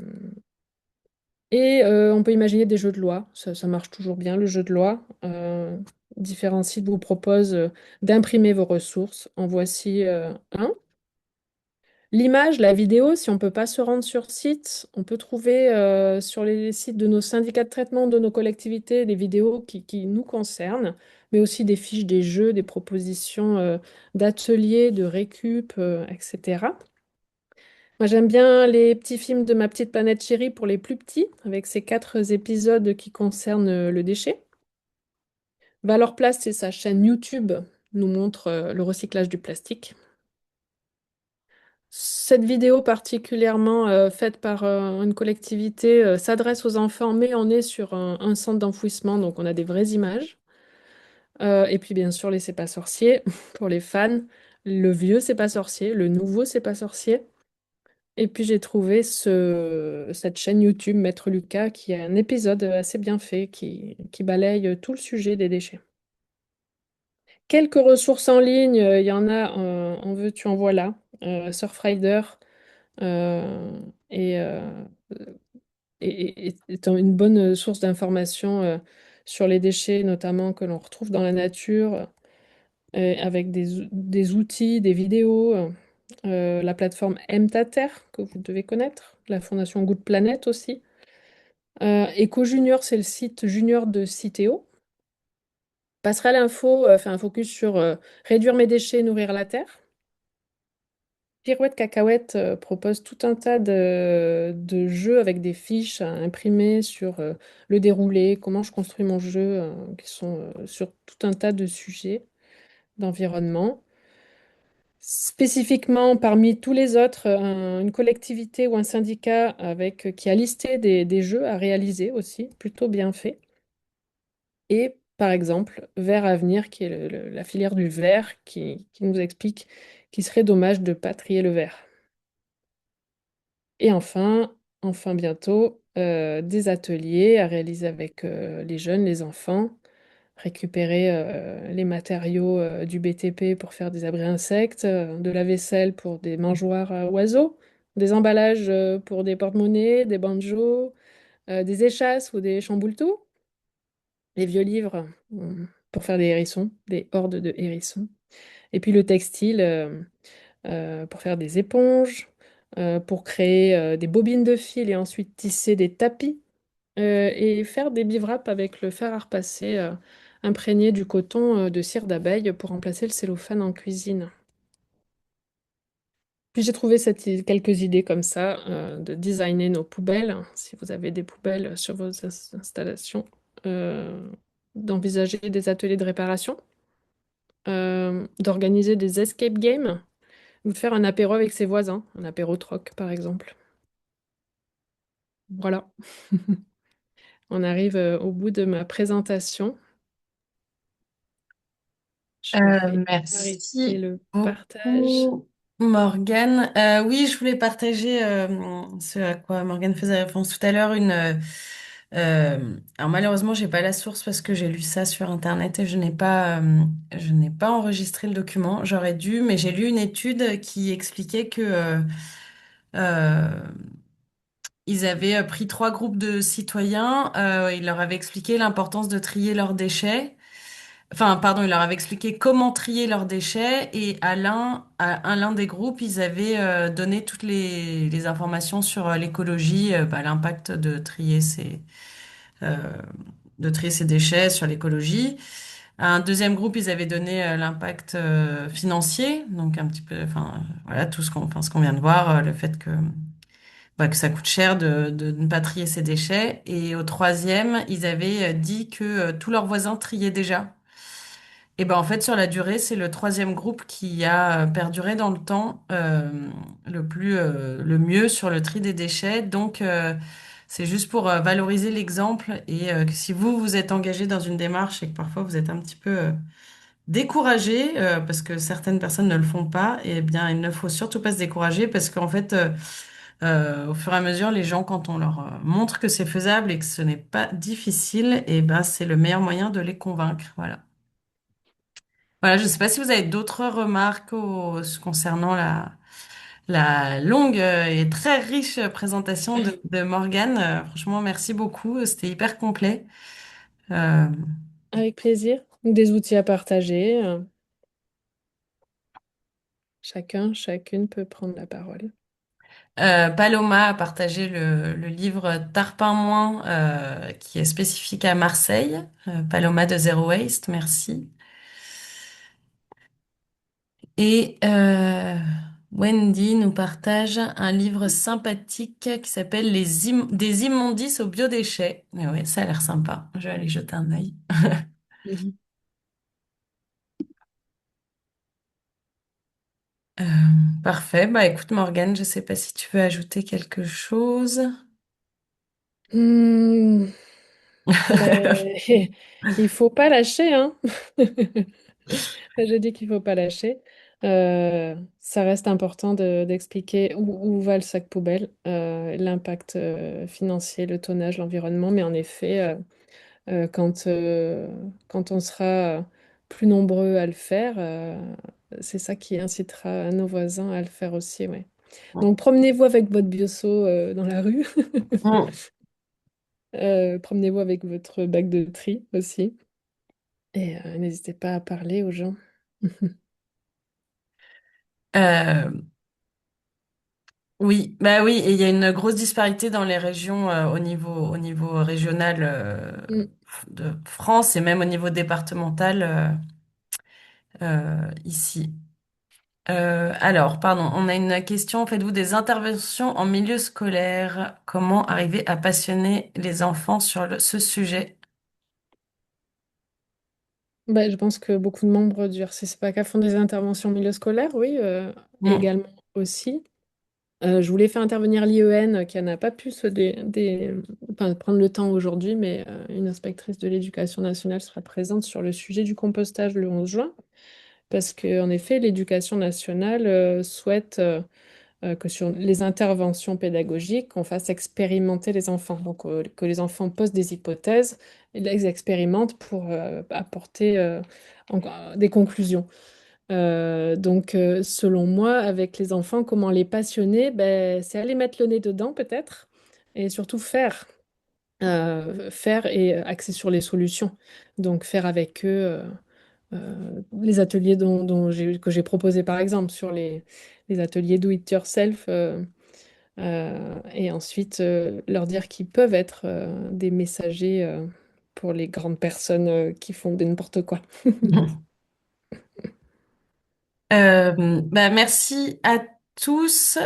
Et on peut imaginer des jeux de loi, ça marche toujours bien, le jeu de loi. Différents sites vous proposent d'imprimer vos ressources. En voici un. L'image, la vidéo, si on ne peut pas se rendre sur site, on peut trouver sur les sites de nos syndicats de traitement, de nos collectivités, des vidéos qui nous concernent, mais aussi des fiches des jeux, des propositions d'ateliers, de récup, etc. Moi, j'aime bien les petits films de Ma petite planète chérie pour les plus petits, avec ces 4 épisodes qui concernent le déchet. Valeur Plast et sa chaîne YouTube nous montre le recyclage du plastique. Cette vidéo particulièrement faite par une collectivité s'adresse aux enfants, mais on est sur un centre d'enfouissement, donc on a des vraies images. Et puis bien sûr, les C'est pas sorcier pour les fans. Le vieux C'est pas sorcier, le nouveau C'est pas sorcier. Et puis j'ai trouvé cette chaîne YouTube Maître Lucas qui a un épisode assez bien fait qui balaye tout le sujet des déchets. Quelques ressources en ligne, il y en a, en veux-tu, en voilà. Surfrider euh, et, euh, étant une bonne source d'information sur les déchets, notamment que l'on retrouve dans la nature, avec des outils, des vidéos. La plateforme Mtater, que vous devez connaître, la fondation Good Planet aussi. Eco Junior, c'est le site junior de Citeo. Passerelle Info fait un focus sur réduire mes déchets, nourrir la terre. Pirouette Cacahuète propose tout un tas de jeux avec des fiches à imprimer sur le déroulé, comment je construis mon jeu, qui sont sur tout un tas de sujets d'environnement. Spécifiquement, parmi tous les autres, une collectivité ou un syndicat qui a listé des jeux à réaliser aussi, plutôt bien fait. Et par exemple, Verre à venir, qui est la filière du verre, qui nous explique qu'il serait dommage de ne pas trier le verre. Et enfin bientôt, des ateliers à réaliser avec les jeunes, les enfants, récupérer les matériaux du BTP pour faire des abris insectes, de la vaisselle pour des mangeoires à oiseaux, des emballages pour des porte-monnaies, des banjos, des échasses ou des chamboule-tout, les vieux livres pour faire des hérissons, des hordes de hérissons. Et puis le textile pour faire des éponges, pour créer des bobines de fil et ensuite tisser des tapis et faire des bivraps avec le fer à repasser imprégné du coton de cire d'abeille pour remplacer le cellophane en cuisine. Puis j'ai trouvé quelques idées comme ça de designer nos poubelles, si vous avez des poubelles sur vos installations, euh, d'envisager des ateliers de réparation, d'organiser des escape games ou de faire un apéro avec ses voisins, un apéro troc par exemple. Voilà, on arrive au bout de ma présentation. Je fais arrêter Merci le partage. beaucoup, Morgane. Oui, je voulais partager ce à quoi Morgane faisait référence tout à l'heure. Alors malheureusement, j'ai pas la source parce que j'ai lu ça sur Internet et je n'ai pas enregistré le document. J'aurais dû, mais j'ai lu une étude qui expliquait que euh, ils avaient pris trois groupes de citoyens. Ils leur avaient expliqué l'importance de trier leurs déchets. Enfin, pardon, il leur avait expliqué comment trier leurs déchets et à l'un des groupes, ils avaient donné toutes les informations sur l'écologie, l'impact euh, de trier ses déchets sur l'écologie. À un deuxième groupe, ils avaient donné l'impact financier, donc un petit peu, enfin, voilà, ce qu'on vient de voir, le fait que ça coûte cher de ne pas trier ses déchets. Et au troisième, ils avaient dit que tous leurs voisins triaient déjà. Et ben en fait, sur la durée, c'est le troisième groupe qui a perduré dans le temps le mieux sur le tri des déchets. Donc, c'est juste pour valoriser l'exemple et que si vous êtes engagé dans une démarche et que parfois vous êtes un petit peu découragé parce que certaines personnes ne le font pas, eh bien, il ne faut surtout pas se décourager parce qu'en fait, au fur et à mesure, les gens, quand on leur montre que c'est faisable et que ce n'est pas difficile, eh ben, c'est le meilleur moyen de les convaincre. Voilà. Voilà, je ne sais pas si vous avez d'autres remarques concernant la longue et très riche présentation de Morgane. Franchement, merci beaucoup. C'était hyper complet. Euh, Avec plaisir. Des outils à partager. Chacune peut prendre la parole. Paloma a partagé le livre Tarpin Moins qui est spécifique à Marseille. Paloma de Zero Waste, merci. Et Wendy nous partage un livre sympathique qui s'appelle Des immondices aux biodéchets. Et ouais, ça a l'air sympa. Je vais aller jeter un œil. Mhm. Euh, Parfait. Bah écoute Morgane, je sais pas si tu veux ajouter quelque chose. Hmm, ben, il faut pas lâcher, hein. Je dis qu'il faut pas lâcher. Ça reste important d'expliquer où va le sac poubelle, l'impact financier, le tonnage, l'environnement. Mais en effet, quand on sera plus nombreux à le faire, c'est ça qui incitera nos voisins à le faire aussi, ouais. Donc promenez-vous avec votre bioseau dans la rue. Mm. Promenez-vous avec votre bac de tri aussi. Et n'hésitez pas à parler aux gens. Euh, oui, bah oui, et il y a une grosse disparité dans les régions au niveau régional Mm. de France et même au niveau départemental ici. Alors, pardon, on a une question. Faites-vous des interventions en milieu scolaire? Comment arriver à passionner les enfants sur ce sujet? Bah, je pense que beaucoup de membres du RCCPACA font des interventions au milieu scolaire, oui, Mm. également aussi. Je voulais faire intervenir l'IEN qui n'a pas pu enfin, prendre le temps aujourd'hui, mais une inspectrice de l'éducation nationale sera présente sur le sujet du compostage le 11 juin, parce qu'en effet, l'éducation nationale souhaite que sur les interventions pédagogiques, on fasse expérimenter les enfants. Donc, que les enfants posent des hypothèses et les expérimentent pour apporter des conclusions. Selon moi, avec les enfants, comment les passionner, ben, c'est aller mettre le nez dedans peut-être et surtout faire. Faire et axer sur les solutions. Donc, faire avec eux les ateliers que j'ai proposés, par exemple, sur les ateliers do it yourself. Et ensuite, leur dire qu'ils peuvent être des messagers pour les grandes personnes qui font de n'importe quoi. Bah, merci à tous.